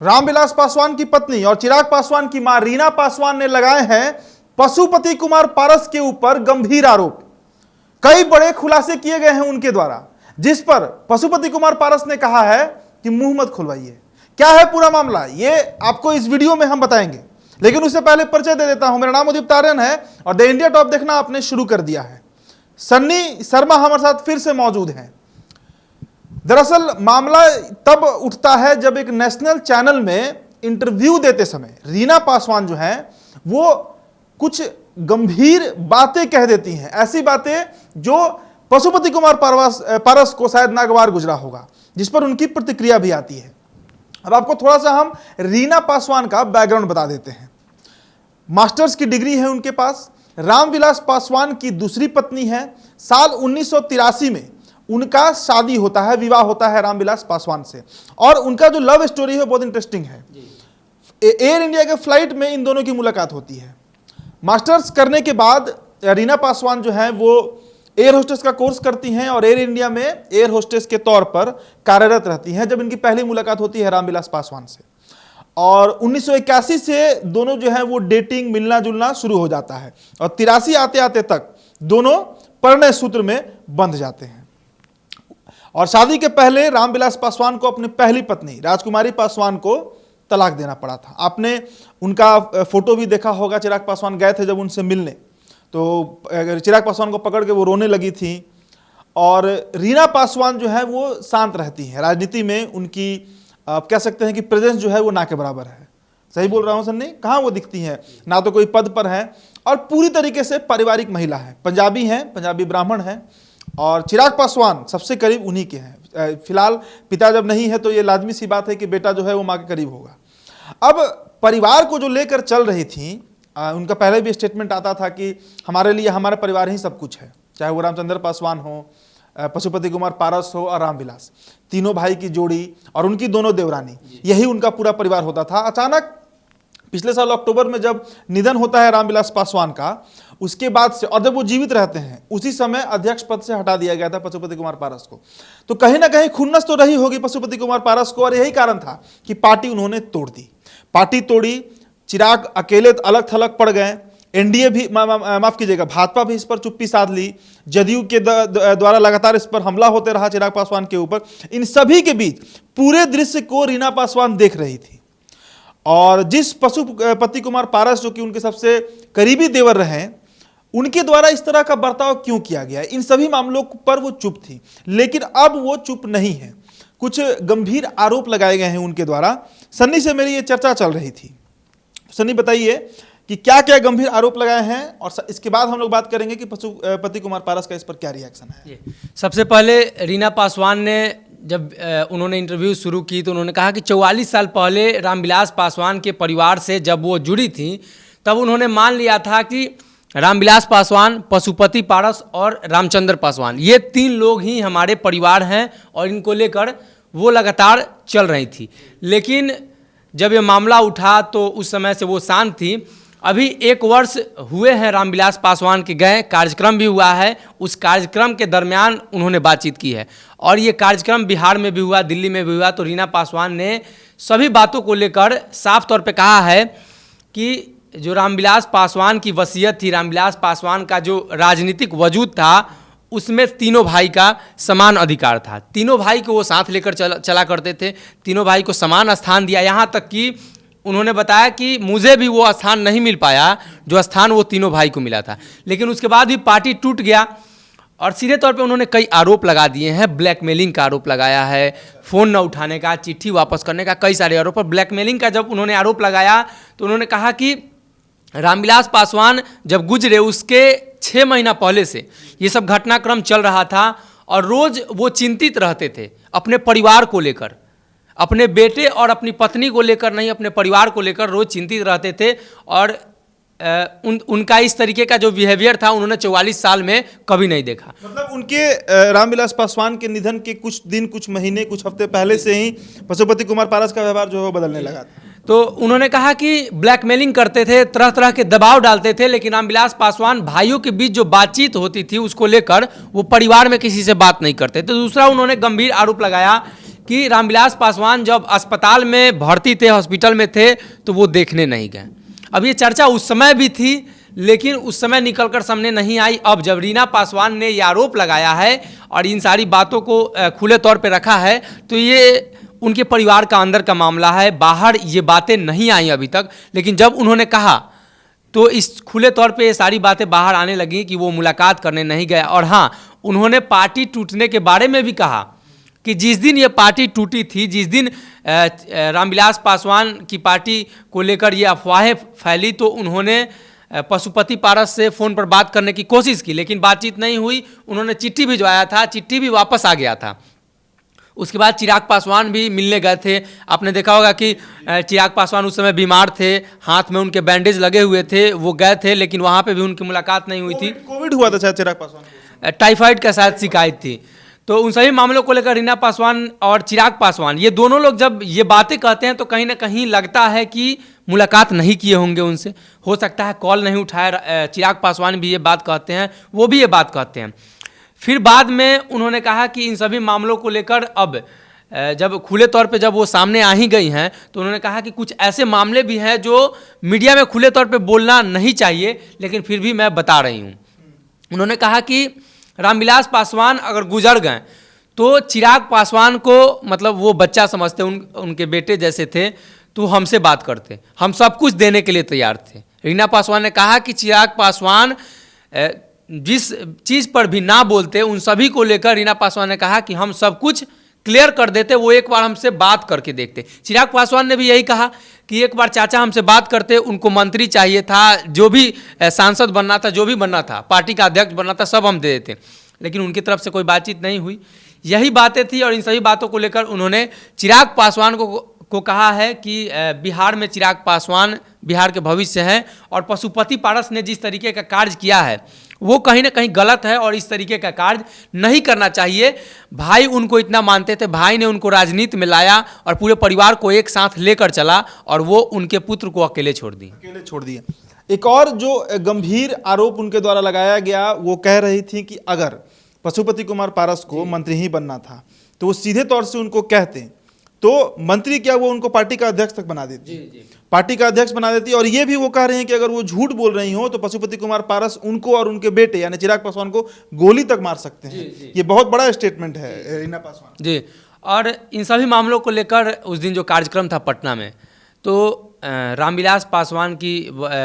रामविलास पासवान की पत्नी और चिराग पासवान की मां रीना पासवान ने लगाए हैं पशुपति कुमार पारस के ऊपर गंभीर आरोप। कई बड़े खुलासे किए गए हैं उनके द्वारा, जिस पर पशुपति कुमार पारस ने कहा है कि मुंह मत खुलवाइए। क्या है पूरा मामला, ये आपको इस वीडियो में हम बताएंगे, लेकिन उससे पहले परिचय दे देता हूं। मेरा नाम उदित तारियन है और द इंडिया टॉप देखना आपने शुरू कर दिया है। सन्नी शर्मा हमारे साथ फिर से मौजूद हैं। दरअसल मामला तब उठता है जब एक नेशनल चैनल में इंटरव्यू देते समय रीना पासवान जो हैं वो कुछ गंभीर बातें कह देती हैं, ऐसी बातें जो पशुपति कुमार पारस को शायद नागवार गुजरा होगा, जिस पर उनकी प्रतिक्रिया भी आती है। अब आपको थोड़ा सा हम रीना पासवान का बैकग्राउंड बता देते हैं। मास्टर्स की डिग्री है उनके पास। रामविलास पासवान की दूसरी पत्नी है। साल 1983 में उनका शादी होता है, विवाह होता है रामविलास पासवान से, और उनका जो लव स्टोरी है बहुत इंटरेस्टिंग है। एयर इंडिया के फ्लाइट में इन दोनों की मुलाकात होती है। मास्टर्स करने के बाद रीना पासवान जो है वो एयर होस्टेस का कोर्स करती हैं और एयर इंडिया में एयर होस्टेस के तौर पर कार्यरत रहती हैं जब इनकी पहली मुलाकात होती है रामविलास पासवान से। और 1981 से दोनों जो है वो डेटिंग, मिलना जुलना शुरू हो जाता है और 83 आते आते तक दोनों परिणय सूत्र में बंध जाते हैं। और शादी के पहले रामविलास पासवान को अपनी पहली पत्नी राजकुमारी पासवान को तलाक देना पड़ा था। आपने उनका फोटो भी देखा होगा। चिराग पासवान गए थे जब उनसे मिलने, तो चिराग पासवान को पकड़ के वो रोने लगी थी। और रीना पासवान जो है वो शांत रहती है। राजनीति में उनकी आप कह सकते हैं कि प्रेजेंस जो है वो ना के बराबर है। सही बोल रहा हूँ सन्नी? कहाँ वो दिखती हैं, ना तो कोई पद पर है, और पूरी तरीके से पारिवारिक महिला है। पंजाबी हैं, पंजाबी ब्राह्मण हैं, और चिराग पासवान सबसे करीब उन्हीं के हैं। फिलहाल पिता जब नहीं है तो ये लाजमी सी बात है कि बेटा जो है वो माँ के करीब होगा। अब परिवार को जो लेकर चल रही थी, उनका पहले भी स्टेटमेंट आता था कि हमारे लिए हमारा परिवार ही सब कुछ है, चाहे वो रामचंद्र पासवान हो, पशुपति कुमार पारस हो और रामविलास, तीनों भाई की जोड़ी और उनकी दोनों देवरानी, यही उनका पूरा परिवार होता था। अचानक पिछले साल अक्टूबर में जब निधन होता है रामविलास पासवान का, उसके बाद से, और जब वो जीवित रहते हैं उसी समय अध्यक्ष पद से हटा दिया गया था पशुपति कुमार पारस को। तो कहीं ना कहीं खुन्नस तो रही होगी पशुपति कुमार पारस को, और यही कारण था कि पार्टी उन्होंने तोड़ दी। पार्टी तोड़ी, चिराग अकेले अलग थलग पड़ गए। एनडीए भी माफ कीजिएगा, भाजपा भी इस पर चुप्पी साध ली। जदयू के द्वारा लगातार इस पर हमला होते रहा चिराग पासवान के ऊपर। इन सभी के बीच पूरे दृश्य को रीना पासवान देख रही थी, और जिस पशुपति कुमार पारस जो कि उनके सबसे करीबी देवर रहे, उनके द्वारा इस तरह का बर्ताव क्यों किया गया, इन सभी मामलों पर वो चुप थी। लेकिन अब वो चुप नहीं है। कुछ गंभीर आरोप लगाए गए हैं उनके द्वारा। सन्नी से मेरी ये चर्चा चल रही थी। सन्नी बताइए कि क्या क्या गंभीर आरोप लगाए हैं, और इसके बाद हम लोग बात करेंगे कि पशुपति कुमार पारस का इस पर क्या रिएक्शन है। सबसे पहले रीना पासवान ने जब उन्होंने इंटरव्यू शुरू की तो उन्होंने कहा कि 44 साल पहले रामविलास पासवान के परिवार से जब वो जुड़ी थी, तब उन्होंने मान लिया था कि रामविलास पासवान, पशुपति पारस और रामचंद्र पासवान, ये तीन लोग ही हमारे परिवार हैं, और इनको लेकर वो लगातार चल रही थी। लेकिन जब ये मामला उठा तो उस समय से वो शांत थी। अभी 1 वर्ष हुए हैं रामविलास पासवान के गए, कार्यक्रम भी हुआ है। उस कार्यक्रम के दरमियान उन्होंने बातचीत की है, और ये कार्यक्रम बिहार में भी हुआ, दिल्ली में भी हुआ। तो रीना पासवान ने सभी बातों को लेकर साफ तौर पे कहा है कि जो रामविलास पासवान की वसीयत थी, रामविलास पासवान का जो राजनीतिक वजूद था, उसमें तीनों भाई का समान अधिकार था। तीनों भाई को वो साथ लेकर चला करते थे, तीनों भाई को समान स्थान दिया। यहाँ तक कि उन्होंने बताया कि मुझे भी वो स्थान नहीं मिल पाया जो स्थान वो तीनों भाई को मिला था। लेकिन उसके बाद भी पार्टी टूट गया, और सीधे तौर पे उन्होंने कई आरोप लगा दिए हैं। ब्लैकमेलिंग का आरोप लगाया है, फ़ोन न उठाने का, चिट्ठी वापस करने का, कई सारे आरोप। और ब्लैकमेलिंग का जब उन्होंने आरोप लगाया तो उन्होंने कहा कि रामविलास पासवान जब गुजरे उसके 6 महीना पहले से ये सब घटनाक्रम चल रहा था, और रोज़ वो चिंतित रहते थे अपने परिवार को लेकर, अपने बेटे और अपनी पत्नी को लेकर नहीं, अपने परिवार को लेकर रोज़ चिंतित रहते थे। और उनका इस तरीके का जो बिहेवियर था उन्होंने 44 साल में कभी नहीं देखा। मतलब उनके रामविलास पासवान के निधन के कुछ दिन, कुछ महीने, कुछ हफ्ते पहले से ही पशुपति कुमार पारस का व्यवहार जो है वो बदलने लगा था। तो उन्होंने कहा कि ब्लैकमेलिंग करते थे, तरह तरह के दबाव डालते थे। लेकिन रामविलास पासवान भाइयों के बीच जो बातचीत होती थी उसको लेकर वो परिवार में किसी से बात नहीं करते थे। दूसरा उन्होंने गंभीर आरोप लगाया कि रामविलास पासवान जब अस्पताल में भर्ती थे, हॉस्पिटल में थे, तो वो देखने नहीं गए। अब ये चर्चा उस समय भी थी, लेकिन उस समय निकलकर सामने नहीं आई। अब जब रीना पासवान ने ये आरोप लगाया है और इन सारी बातों को खुले तौर पे रखा है, तो ये उनके परिवार का अंदर का मामला है, बाहर ये बातें नहीं आई अभी तक। लेकिन जब उन्होंने कहा तो इस खुले तौर पे ये सारी बातें बाहर आने लगी कि वो मुलाकात करने नहीं गए। और हाँ, उन्होंने पार्टी टूटने के बारे में भी कहा कि जिस दिन ये पार्टी टूटी थी, जिस दिन रामविलास पासवान की पार्टी को लेकर ये अफवाहें फैली, तो उन्होंने पशुपति पारस से फ़ोन पर बात करने की कोशिश की, लेकिन बातचीत नहीं हुई। उन्होंने चिट्ठी भिजवाया था, चिट्ठी भी वापस आ गया था। उसके बाद चिराग पासवान भी मिलने गए थे। आपने देखा होगा कि चिराग पासवान उस समय बीमार थे, हाथ में उनके बैंडेज लगे हुए थे, वो गए थे, लेकिन वहाँ पे भी उनकी मुलाकात नहीं हुई थी। कोविड हुआ था शायद चिराग पासवान को, टाइफाइड का शायद शिकायत थी। तो उन सभी मामलों को लेकर रीना पासवान और चिराग पासवान, ये दोनों लोग जब ये बातें कहते हैं तो कहीं ना कहीं लगता है कि मुलाकात नहीं किए होंगे उनसे। हो सकता है कॉल नहीं उठाया। चिराग पासवान भी ये बात कहते हैं, वो भी ये बात कहते हैं। फिर बाद में उन्होंने कहा कि इन सभी मामलों को लेकर अब जब खुले तौर पे जब वो सामने आ ही गई हैं, तो उन्होंने कहा कि कुछ ऐसे मामले भी हैं जो मीडिया में खुले तौर पे बोलना नहीं चाहिए, लेकिन फिर भी मैं बता रही हूँ। उन्होंने कहा कि रामविलास पासवान अगर गुजर गए तो चिराग पासवान को, मतलब वो बच्चा समझते, उनके बेटे जैसे थे, तो हमसे बात करते, हम सब कुछ देने के लिए तैयार थे। रीना पासवान ने कहा कि चिराग पासवान जिस चीज़ पर भी ना बोलते, उन सभी को लेकर रीना पासवान ने कहा कि हम सब कुछ क्लियर कर देते, वो एक बार हमसे बात करके देखते। चिराग पासवान ने भी यही कहा कि एक बार चाचा हमसे बात करते, उनको मंत्री चाहिए था, जो भी सांसद बनना था, जो भी बनना था, पार्टी का अध्यक्ष बनना था, सब हम दे देते, लेकिन उनकी तरफ से कोई बातचीत नहीं हुई। यही बातें थी और इन सभी बातों को लेकर उन्होंने चिराग पासवान को कहा है कि बिहार में चिराग पासवान बिहार के भविष्य हैं, और पशुपति पारस ने जिस तरीके का कार्य किया है वो कहीं ना कहीं गलत है और इस तरीके का कार्य नहीं करना चाहिए। भाई उनको इतना मानते थे, भाई ने उनको राजनीति में लाया और पूरे परिवार को एक साथ लेकर चला, और वो उनके पुत्र को अकेले छोड़ दिए। एक और जो गंभीर आरोप उनके द्वारा लगाया गया, वो कह रही थी कि अगर पशुपति कुमार पारस को मंत्री ही बनना था तो वो सीधे तौर से उनको कहते, तो मंत्री क्या, वो उनको पार्टी का अध्यक्ष तक बना देती, पार्टी का अध्यक्ष बना देती। और ये भी वो कह रहे हैं कि अगर वो झूठ बोल रही हो तो पशुपति कुमार पारस उनको और उनके बेटे यानी चिराग पासवान को गोली तक मार सकते हैं। ये बहुत बड़ा स्टेटमेंट है रीना पासवान जी। और इन सभी मामलों को लेकर उस दिन जो कार्यक्रम था पटना में, तो रामविलास पासवान की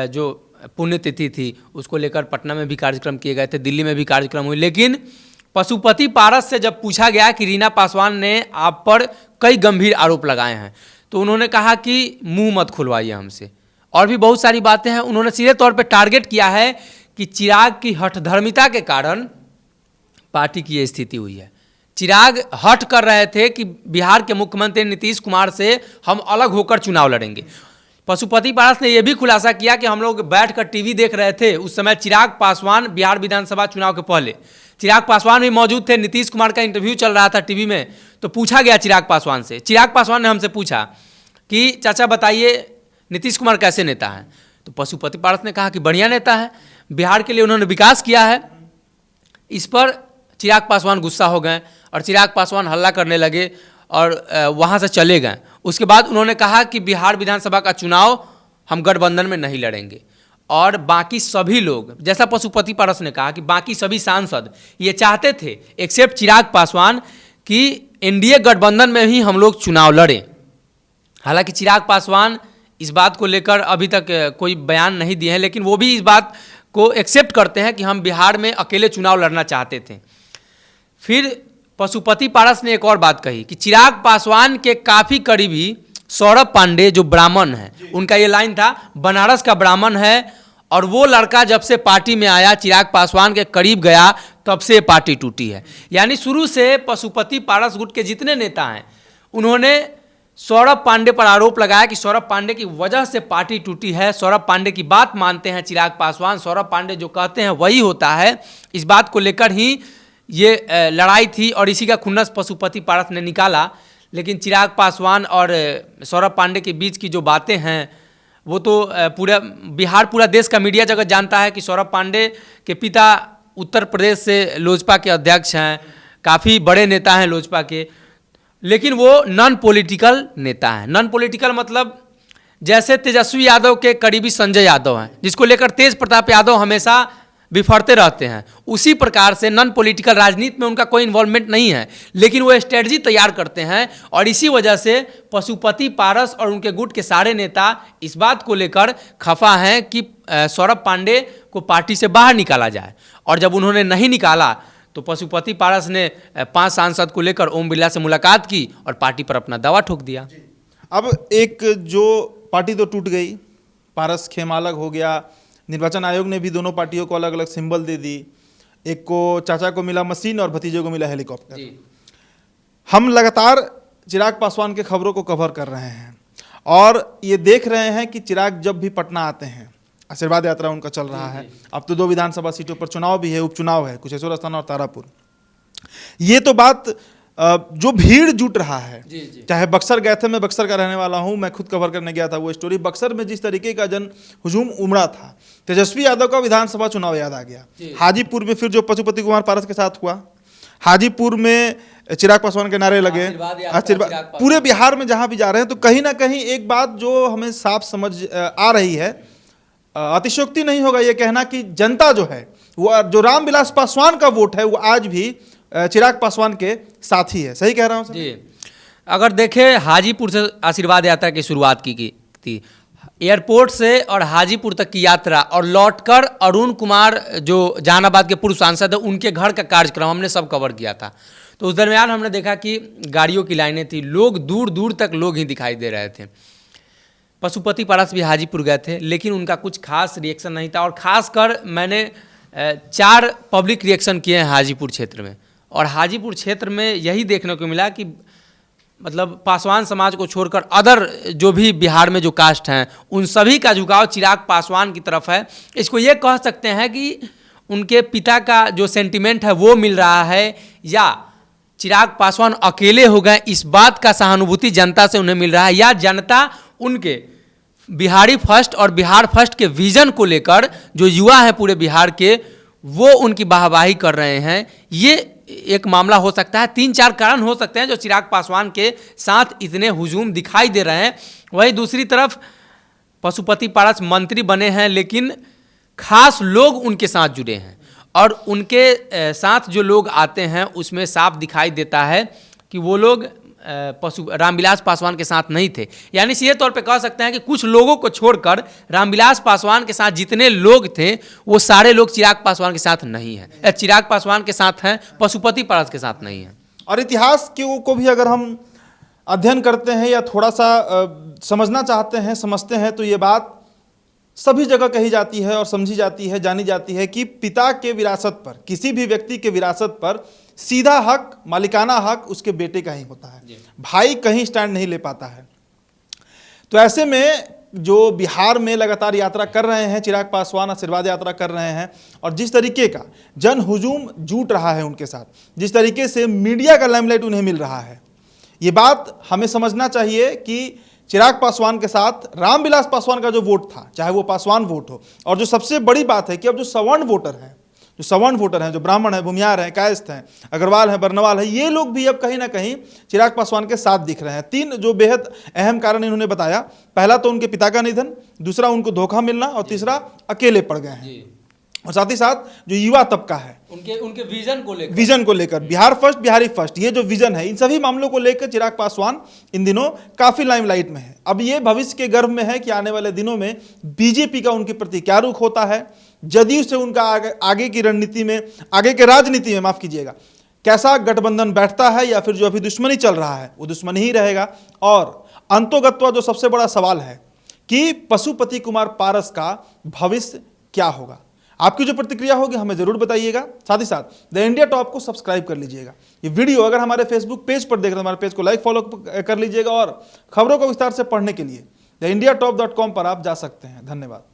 जो पुण्यतिथि थी उसको लेकर पटना में भी कार्यक्रम किए गए थे, दिल्ली में भी कार्यक्रम हुए। लेकिन पशुपति पारस से जब पूछा गया कि रीना पासवान ने आप पर कई गंभीर आरोप लगाए हैं, तो उन्होंने कहा कि मुंह मत खुलवाइए हमसे, और भी बहुत सारी बातें हैं। उन्होंने सीधे तौर पे टारगेट किया है कि चिराग की हठधर्मिता के कारण पार्टी की ये स्थिति हुई है। चिराग हठ कर रहे थे कि बिहार के मुख्यमंत्री नीतीश कुमार से हम अलग होकर चुनाव लड़ेंगे। पशुपति पारस ने यह भी खुलासा किया कि हम लोग बैठकर टीवी देख रहे थे, उस समय चिराग पासवान बिहार विधानसभा चुनाव के पहले चिराग पासवान भी मौजूद थे, नीतीश कुमार का इंटरव्यू चल रहा था टीवी में, तो पूछा गया चिराग पासवान से, चिराग पासवान ने हमसे पूछा कि चाचा बताइए नीतीश कुमार कैसे नेता है, तो पशुपति पारस ने कहा कि बढ़िया नेता है, बिहार के लिए उन्होंने विकास किया है। इस पर चिराग पासवान गुस्सा हो गए और चिराग पासवान हल्ला करने लगे और वहाँ से चले गए। उसके बाद उन्होंने कहा कि बिहार विधानसभा का चुनाव हम गठबंधन में नहीं लड़ेंगे, और बाकी सभी लोग, जैसा पशुपति पारस ने कहा कि बाकी सभी सांसद ये चाहते थे एक्सेप्ट चिराग पासवान कि एनडीए गठबंधन में ही हम लोग चुनाव लड़ें। हालांकि चिराग पासवान इस बात को लेकर अभी तक कोई बयान नहीं दिए हैं, लेकिन वो भी इस बात को एक्सेप्ट करते हैं कि हम बिहार में अकेले चुनाव लड़ना चाहते थे। फिर पशुपति पारस ने एक और बात कही कि चिराग पासवान के काफ़ी करीबी सौरभ पांडे जो ब्राह्मण है, उनका ये लाइन था, बनारस का ब्राह्मण है, और वो लड़का जब से पार्टी में आया, चिराग पासवान के करीब गया, तब से पार्टी टूटी है। यानी शुरू से पशुपति पारस गुट के जितने नेता हैं उन्होंने सौरभ पांडे पर आरोप लगाया कि सौरभ पांडे की वजह से पार्टी टूटी है। सौरभ पांडे की बात मानते हैं चिराग पासवान, सौरभ पांडे जो कहते हैं वही होता है। इस बात को लेकर ही ये लड़ाई थी और इसी का खुन्नस पशुपति पारस ने निकाला। लेकिन चिराग पासवान और सौरभ पांडे के बीच की जो बातें हैं वो तो पूरा देश का मीडिया जगत जानता है कि सौरभ पांडे के पिता उत्तर प्रदेश से लोजपा के अध्यक्ष हैं, काफ़ी बड़े नेता हैं लोजपा के। लेकिन वो नॉन पॉलिटिकल नेता है। नॉन पॉलिटिकल मतलब जैसे तेजस्वी यादव के करीबी संजय यादव हैं, जिसको लेकर तेज प्रताप यादव हमेशा बिफरते रहते हैं, उसी प्रकार से नॉन पॉलिटिकल राजनीति में उनका कोई इन्वॉल्वमेंट नहीं है, लेकिन वो स्ट्रेटजी तैयार करते हैं। और इसी वजह से पशुपति पारस और उनके गुट के सारे नेता इस बात को लेकर खफा हैं कि सौरभ पांडे को पार्टी से बाहर निकाला जाए। और जब उन्होंने नहीं निकाला तो पशुपति पारस ने 5 सांसद को लेकर ओम बिरला से मुलाकात की और पार्टी पर अपना दावा ठोक दिया। अब एक जो पार्टी तो टूट गई, पारस खेम अलग हो गया, निर्वाचन आयोग ने भी दोनों पार्टियों को अलग अलग सिंबल दे दी, एक को चाचा को मिला मशीन और भतीजे को मिला हेलीकॉप्टर। हम लगातार चिराग पासवान के खबरों को कवर कर रहे हैं और ये देख रहे हैं कि चिराग जब भी पटना आते हैं, आशीर्वाद यात्रा उनका चल रहा है, अब तो 2 विधानसभा सीटों पर चुनाव भी है, उपचुनाव है, कुशेश्वर स्थान और तारापुर। ये तो बात जो भीड़ जुट रहा है, चाहे बक्सर गए थे, मैं बक्सर का रहने वाला हूं, मैं खुद कवर करने गया था वो स्टोरी। बक्सर में जिस तरीके का जन हुजूम उमड़ा था, तेजस्वी यादव का विधानसभा चुनाव याद आ गया। हाजीपुर में फिर जो पशुपति कुमार पारस के साथ हुआ, हाजीपुर में चिराग पासवान के नारे लगे, आशीर्वाद। पूरे बिहार में जहां भी जा रहे हैं तो कहीं ना कहीं एक बात जो हमें साफ समझ आ रही है, अतिशयोक्ति नहीं होगा ये कहना कि जनता जो है, वो जो रामविलास पासवान का वोट है, वो आज भी चिराग पासवान के साथ ही है। सही कह रहा हूं सर? जी, अगर देखें हाजीपुर से आशीर्वाद यात्रा की शुरुआत की थी, एयरपोर्ट से और हाजीपुर तक की यात्रा, और लौटकर अरुण कुमार जो जहानाबाद के पूर्व सांसद है, उनके घर का कार्यक्रम हमने सब कवर किया था। तो उस दरमियान हमने देखा कि गाड़ियों की लाइनें थी, लोग दूर दूर तक लोग ही दिखाई दे रहे थे। पशुपति पारस भी हाजीपुर गए थे, लेकिन उनका कुछ खास रिएक्शन नहीं था। और ख़ासकर मैंने 4 पब्लिक रिएक्शन किए हैं हाजीपुर क्षेत्र में, और हाजीपुर क्षेत्र में यही देखने को मिला कि मतलब पासवान समाज को छोड़कर अदर जो भी बिहार में जो कास्ट हैं, उन सभी का झुकाव चिराग पासवान की तरफ है। इसको ये कह सकते हैं कि उनके पिता का जो सेंटिमेंट है वो मिल रहा है, या चिराग पासवान अकेले हो गए इस बात का सहानुभूति जनता से उन्हें मिल रहा है, या जनता उनके बिहारी फर्स्ट और बिहार फर्स्ट के विजन को लेकर जो युवा हैं पूरे बिहार के, वो उनकी वाहवाही कर रहे हैं। ये एक मामला हो सकता है। 3-4 कारण हो सकते हैं जो चिराग पासवान के साथ इतने हुजूम दिखाई दे रहे हैं। वहीं दूसरी तरफ पशुपति पारस मंत्री बने हैं, लेकिन खास लोग उनके साथ जुड़े हैं, और उनके साथ जो लोग आते हैं उसमें साफ दिखाई देता है कि वो लोग रामविलास पासवान के साथ नहीं थे। यानी सीधे तौर पे कह सकते हैं कि कुछ लोगों को छोड़कर रामविलास पासवान के साथ जितने लोग थे वो सारे लोग चिराग पासवान के साथ नहीं हैं, चिराग पासवान के साथ हैं, पशुपति पारस के साथ नहीं हैं। और इतिहास को भी अगर हम अध्ययन करते हैं या थोड़ा सा समझना चाहते हैं, समझते हैं, तो ये बात सभी जगह कही जाती है और समझी जाती है, जानी जाती है कि पिता के विरासत पर, किसी भी व्यक्ति के विरासत पर सीधा हक, मालिकाना हक उसके बेटे का ही होता है। भाई कहीं स्टैंड नहीं ले पाता है। तो ऐसे में जो बिहार में लगातार यात्रा कर रहे हैं चिराग पासवान, आशीर्वाद यात्रा कर रहे हैं, और जिस तरीके का जन हुजूम जुट रहा है उनके साथ, जिस तरीके से मीडिया का लाइमलाइट उन्हें मिल रहा है, ये बात हमें समझना चाहिए कि चिराग पासवान के साथ रामविलास पासवान का जो वोट था, चाहे वो पासवान वोट हो, और जो सबसे बड़ी बात है कि अब जो सवर्ण वोटर हैं, जो ब्राह्मण हैं, भूमियार हैं, कायस्थ हैं, अग्रवाल हैं, बर्नवाल हैं, ये लोग भी अब कहीं ना कहीं चिराग पासवान के साथ दिख रहे हैं। 3 जो बेहद अहम कारण इन्होंने बताया, पहला तो उनके पिता का निधन, दूसरा उनको धोखा मिलना, और तीसरा अकेले पड़ गए हैं। और साथ ही साथ जो युवा तबका है, उनके विजन को लेकर बिहार फर्स्ट, बिहारी फर्स्ट, ये जो विजन है, इन सभी मामलों को लेकर चिराग पासवान इन दिनों काफी लाइमलाइट में है। अब ये भविष्य के गर्भ में है कि आने वाले दिनों में बीजेपी का उनके प्रति क्या रुख होता है, जदयू से उनका आगे की रणनीति में, आगे के राजनीति में, माफ कीजिएगा, कैसा गठबंधन बैठता है, या फिर जो अभी दुश्मनी चल रहा है वो दुश्मनी ही रहेगा। और अंतोगत्वा जो सबसे बड़ा सवाल है कि पशुपति कुमार पारस का भविष्य क्या होगा। आपकी जो प्रतिक्रिया होगी हमें जरूर बताइएगा। साथ ही साथ द इंडिया टॉप को सब्सक्राइब कर लीजिएगा। ये वीडियो अगर हमारे फेसबुक पेज पर देख रहे हैं, हमारे पेज को लाइक फॉलो कर लीजिएगा, और खबरों को विस्तार से पढ़ने के लिए theindiatop.com पर आप जा सकते हैं। धन्यवाद।